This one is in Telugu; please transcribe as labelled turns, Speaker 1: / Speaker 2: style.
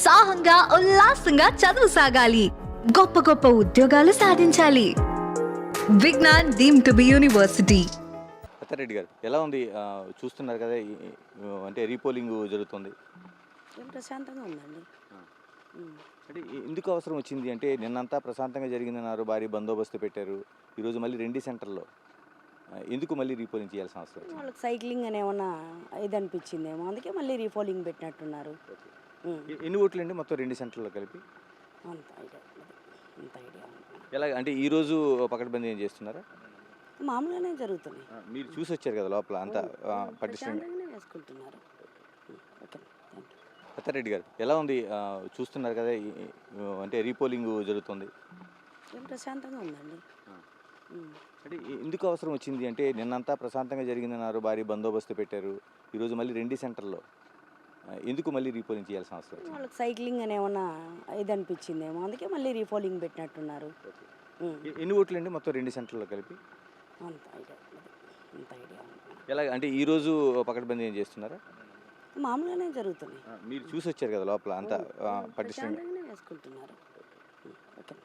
Speaker 1: ఉత్సాహంగా ఉల్లాసంగా చదువు సాగాలి, గొప్ప గొప్ప ఉద్యోగాలు సాధించాలి. Vignan deemed to be university.
Speaker 2: Reddy గారు ఎలా ఉంది చూస్తున్నారు కదా అంటే రీపోలింగ్ జరుగుతుంది.
Speaker 3: ఏం ప్రశాంతంగా ఉందండి.
Speaker 2: అంటే ఎందుకు అవసరం వచ్చింది అంటే నిన్నంతా ప్రశాంతంగా జరిగిందన్నారు, భారీ బందోబస్తు పెట్టారు, ఈరోజు మళ్ళీ 2 సెంటర్లో ఎందుకు మళ్ళీ రీపోలింగ్ చేయాల్సిన అవసరం వచ్చింది?
Speaker 3: వాళ్ళకి సైక్లింగ్ అని ఏమన్నా ఇది అనిపించిందేమో, అందుకే మళ్ళీ రీపోలింగ్ పెట్టినట్టున్నారు.
Speaker 2: ఎన్ని ఓట్లు అండి మొత్తం 2 సెంటర్లో కలిపి?
Speaker 3: అంత ఐడియా అంత ఐడియా
Speaker 2: ఎలా అంటే ఈరోజు పకడ్బందీ ఏం చేస్తున్నారా?
Speaker 3: మామూలుగానే జరుగుతున్నాయి.
Speaker 2: మీరు చూసి వచ్చారు కదా లోపల అంతా పటిష్టంగా.
Speaker 3: ప్రశాంతంగానే వేసుకుంటున్నారు. Okay, thank you.
Speaker 2: రెడ్డి గారు ఎలా ఉంది చూస్తున్నారు కదా అంటే రీపోలింగ్ జరుగుతుంది.
Speaker 3: ఏం ప్రశాంతంగా ఉందండి.
Speaker 2: అంటే ఎందుకు అవసరం వచ్చింది అంటే నిన్నంతా ప్రశాంతంగా జరిగిందన్నారు, భారీ బందోబస్తు పెట్టారు, ఈరోజు మళ్ళీ 2 సెంటర్లో ఎందుకు మళ్ళీ రీపోలింగ్ చేయాల్సిన అవసరం వచ్చింది?
Speaker 3: వాళ్ళకి సైక్లింగ్ అని ఏమన్నా ఇది అనిపించిందేమో, అందుకే మళ్ళీ రీపోలింగ్ పెట్టినట్టున్నారు.
Speaker 2: ఎన్ని ఓట్లు అండి మొత్తం 2 సెంటర్లో కలిపి?
Speaker 3: అంత ఐడియా అంత ఐడియా
Speaker 2: ఎలా అంటే ఈరోజు పకడ్బందీ ఏం చేస్తున్నారా?
Speaker 3: మామూలుగానే జరుగుతున్నాయి.
Speaker 2: మీరు చూసి వచ్చారు కదా లోపల అంతా పటిష్టంగా.
Speaker 3: ప్రశాంతంగానే వేసుకుంటున్నారు. ఓకే.